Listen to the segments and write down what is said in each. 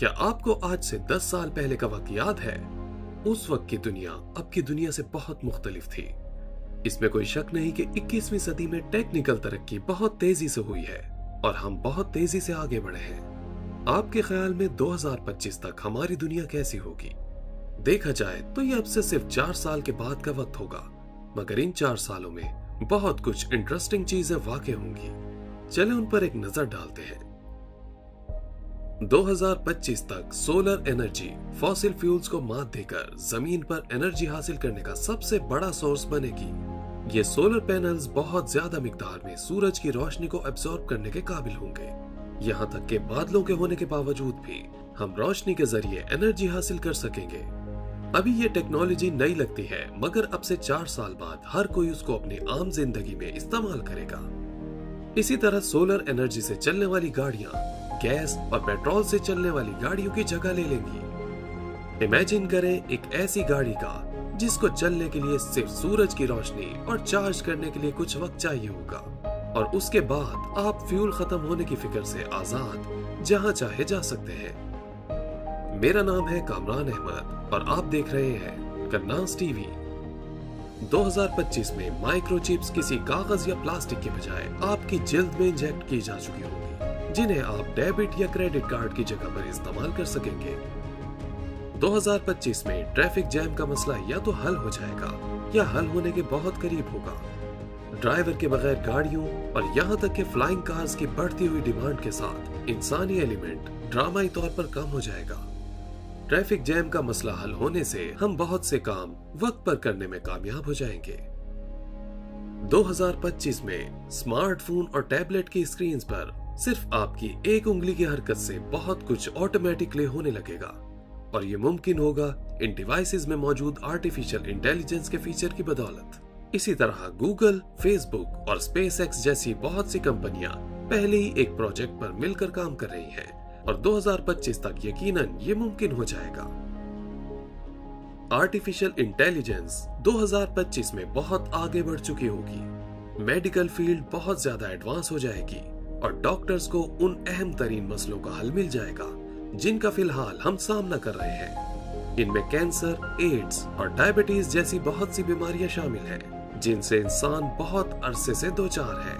क्या आपको आज से 10 साल पहले का वक्त याद है? उस वक्त की दुनिया अब की दुनिया से बहुत मुख्तलिफ थी। इसमें कोई शक नहीं कि 21वीं सदी में टेक्निकल तरक्की बहुत तेजी से हुई है और हम बहुत तेजी से आगे बढ़े हैं। आपके ख्याल में 2025 तक हमारी दुनिया कैसी होगी? देखा जाए तो ये अब से सिर्फ 4 साल के बाद का वक्त होगा, मगर इन 4 सालों में बहुत कुछ इंटरेस्टिंग चीजें वाक़ई होंगी। चले उन पर एक नजर डालते हैं। 2025 तक सोलर एनर्जी फॉसिल फ्यूल्स को मात देकर जमीन पर एनर्जी हासिल करने का सबसे बड़ा सोर्स बनेगी। ये सोलर पैनल्स बहुत ज्यादा मिकदार में सूरज की रोशनी को एब्जॉर्ब करने के काबिल होंगे। यहाँ तक के बादलों के होने के बावजूद भी हम रोशनी के जरिए एनर्जी हासिल कर सकेंगे। अभी ये टेक्नोलॉजी नई लगती है, मगर अब से 4 साल बाद हर कोई उसको अपनी आम जिंदगी में इस्तेमाल करेगा। इसी तरह सोलर एनर्जी से चलने वाली गाड़ियां गैस और पेट्रोल से चलने वाली गाड़ियों की जगह ले लेंगी। इमेजिन करें एक ऐसी गाड़ी का जिसको चलने के लिए सिर्फ सूरज की रोशनी और चार्ज करने के लिए कुछ वक्त चाहिए होगा, और उसके बाद आप फ्यूल खत्म होने की फिक्र से आजाद जहां चाहे जा सकते हैं। मेरा नाम है कामरान अहमद और आप देख रहे हैं करनास टीवी। 2025 में माइक्रोचिप्स किसी कागज या प्लास्टिक के बजाय आपकी जिल्द में इंजेक्ट की जा चुकी होगी, जिन्हें आप डेबिट या क्रेडिट कार्ड की जगह पर इस्तेमाल कर सकेंगे। 2025 में ट्रैफिक जैम का मसला या तो हल हो जाएगा या हल होने के बहुत करीब होगा। ड्राइवर के बगैर गाड़ियों और यहाँ तक कि फ्लाइंग कार्स की बढ़ती हुई डिमांड के साथ इंसानी एलिमेंट ड्रामाई तौर पर कम हो जाएगा। ट्रैफिक जैम का मसला हल होने से हम बहुत से काम वक्त पर करने में कामयाब हो जाएंगे। 2025 में स्मार्टफोन और टैबलेट की स्क्रीन्स पर सिर्फ आपकी एक उंगली की हरकत से बहुत कुछ ऑटोमेटिकली होने लगेगा, और ये मुमकिन होगा इन डिवाइसेस में मौजूद आर्टिफिशियल इंटेलिजेंस के फीचर की बदौलत। इसी तरह गूगल, फेसबुक और स्पेस एक्स जैसी बहुत सी कंपनियां पहले ही एक प्रोजेक्ट पर मिलकर काम कर रही हैं, और 2025 तक यकीनन ये मुमकिन हो जाएगा। आर्टिफिशियल इंटेलिजेंस 2025 में बहुत आगे बढ़ चुकी होगी। मेडिकल फील्ड बहुत ज्यादा एडवांस हो जाएगी और डॉक्टर्स को उन अहम तरीन मसलों का हल मिल जाएगा जिनका फिलहाल हम सामना कर रहे हैं। इनमें कैंसर, एड्स और डायबिटीज जैसी बहुत सी बीमारियां शामिल हैं, जिनसे इंसान बहुत अरसे से दो चार है।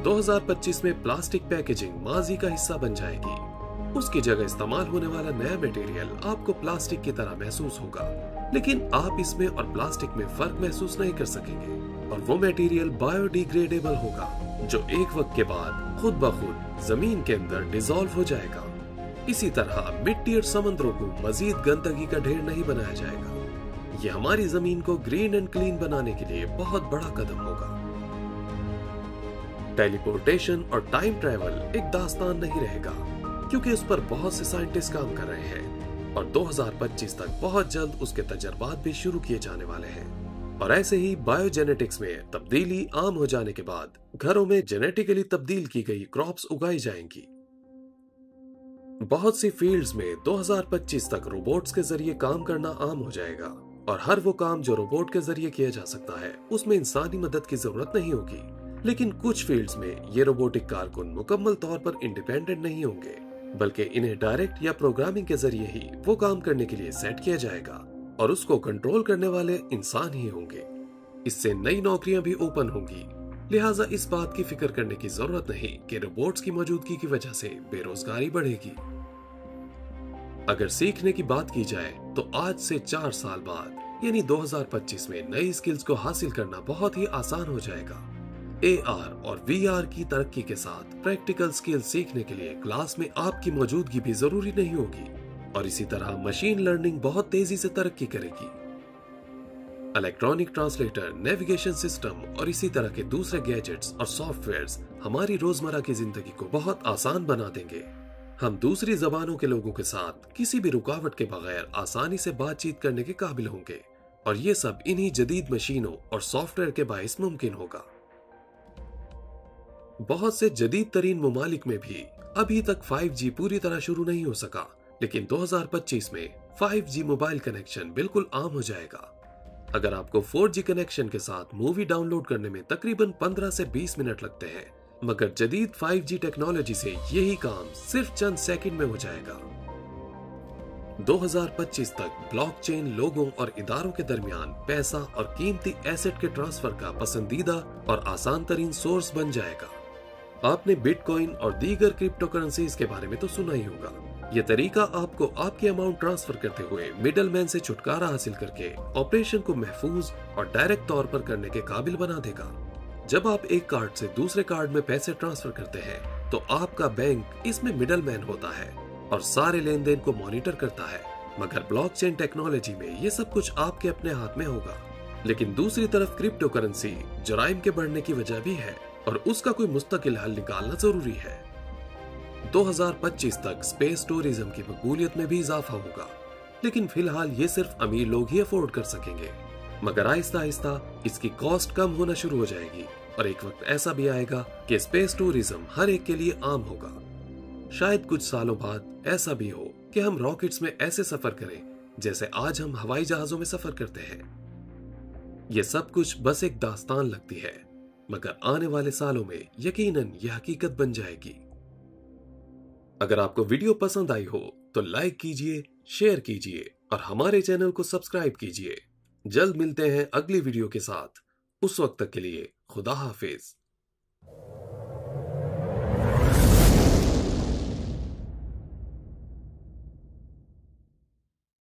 2025 में प्लास्टिक पैकेजिंग माजी का हिस्सा बन जाएगी। उसकी जगह इस्तेमाल होने वाला नया मटेरियल आपको प्लास्टिक की तरह महसूस होगा, लेकिन आप इसमें और प्लास्टिक में फर्क महसूस नहीं कर सकेंगे, और वो मटेरियल बायोडिग्रेडेबल होगा जो एक वक्त के बाद खुद ब खुद जमीन के अंदर डिसॉल्व हो जाएगा। इसी तरह मिट्टी और समंदरों को मजीद गंदगी का ढेर नहीं बनाया जाएगा। ये हमारी जमीन को ग्रीन एंड क्लीन बनाने के लिए बहुत बड़ा कदम होगा। टेलीपोर्टेशन और टाइम ट्रैवल एक दास्तान नहीं रहेगा, क्योंकि उस पर बहुत से साइंटिस्ट काम कर रहे हैं, और 2025 तक बहुत जल्द उसके तजर्बात भी शुरू किए जाने वाले हैं। और ऐसे ही बायोजेनेटिक्स में तब्दीली आम हो जाने के बाद घरों में जेनेटिकली तब्दील की गई क्रॉप्स उगाई जाएंगी। बहुत सी फील्ड्स में 2025 तक रोबोट्स के जरिए काम करना आम हो जाएगा, और हर वो काम जो रोबोट के जरिए किया जा सकता है उसमें इंसानी मदद की जरूरत नहीं होगी। लेकिन कुछ फील्ड्स में ये रोबोटिक कारकुन मुकम्मल तौर पर इंडिपेंडेंट नहीं होंगे, बल्कि इन्हें डायरेक्ट या प्रोग्रामिंग के जरिए ही वो काम करने के लिए सेट किया जाएगा, और उसको कंट्रोल करने वाले इंसान ही होंगे। इससे नई नौकरियां भी ओपन होंगी, लिहाजा इस बात की फिक्र करने की जरूरत नहीं कि रोबोट्स की मौजूदगी की वजह से बेरोजगारी बढ़ेगी। अगर सीखने की बात की जाए तो आज से 4 साल बाद यानी 2025 में नई स्किल्स को हासिल करना बहुत ही आसान हो जाएगा। AR और VR की तरक्की के साथ प्रैक्टिकल स्किल सीखने के लिए क्लास में आपकी मौजूदगी भी जरूरी नहीं होगी, और इसी तरह मशीन लर्निंग बहुत तेजी से तरक्की करेगी। इलेक्ट्रॉनिक ट्रांसलेटर, नेविगेशन सिस्टम और इसी तरह के दूसरे गैजेट्स और सॉफ्टवेयर्स हमारी रोजमर्रा की जिंदगी को बहुत आसान बना देंगे। हम दूसरी जबानों के लोगों के साथ किसी भी रुकावट के बगैर आसानी से बातचीत करने के काबिल होंगे, और ये सब इन्हीं जदीद मशीनों और सॉफ्टवेयर के बाइस मुमकिन होगा। बहुत से जदीद तरीन ममालिक में भी अभी तक 5G पूरी तरह शुरू नहीं हो सका, लेकिन 2025 में 5G मोबाइल कनेक्शन बिल्कुल आम हो जाएगा। अगर आपको 4G कनेक्शन के साथ मूवी डाउनलोड करने में तकरीबन 15 से 20 मिनट लगते हैं, मगर जदीद 5G टेक्नोलॉजी से यही काम सिर्फ चंद सेकंड में हो जाएगा। 2025 तक ब्लॉकचेन लोगों और इदारों के दरमियान पैसा और कीमती एसेट के ट्रांसफर का पसंदीदा और आसान तरीन सोर्स बन जाएगा। आपने बिटकॉइन और दीगर क्रिप्टो करेंसीज के बारे में तो सुना ही होगा। यह तरीका आपको आपके अमाउंट ट्रांसफर करते हुए मिडल मैन से छुटकारा हासिल करके ऑपरेशन को महफूज और डायरेक्ट तौर पर करने के काबिल बना देगा। जब आप एक कार्ड से दूसरे कार्ड में पैसे ट्रांसफर करते हैं तो आपका बैंक इसमें मिडल मैन होता है और सारे लेन देन को मॉनिटर करता है। मगर ब्लॉकचेन टेक्नोलॉजी में ये सब कुछ आपके अपने हाथ में होगा। लेकिन दूसरी तरफ क्रिप्टो करेंसी जराइम के बढ़ने की वजह भी है और उसका कोई मुस्तकिल हल निकालना जरूरी है। 2025 तक स्पेस टूरिज्म की मकबूलियत में भी इजाफा होगा, लेकिन फिलहाल ये सिर्फ अमीर लोग ही अफोर्ड कर सकेंगे। मगर आहिस्ता आहिस्ता इसकी कॉस्ट कम होना शुरू हो जाएगी और एक वक्त ऐसा भी आएगा कि स्पेस टूरिज्म हर एक के लिए आम होगा। शायद कुछ सालों बाद ऐसा भी हो कि हम रॉकेट्स में ऐसे सफर करें जैसे आज हम हवाई जहाजों में सफर करते हैं। यह सब कुछ बस एक दास्तान लगती है, मगर आने वाले सालों में यकीनन यह हकीकत बन जाएगी। अगर आपको वीडियो पसंद आई हो तो लाइक कीजिए, शेयर कीजिए और हमारे चैनल को सब्सक्राइब कीजिए। जल्द मिलते हैं अगली वीडियो के साथ। उस वक्त तक के लिए खुदा हाफिज।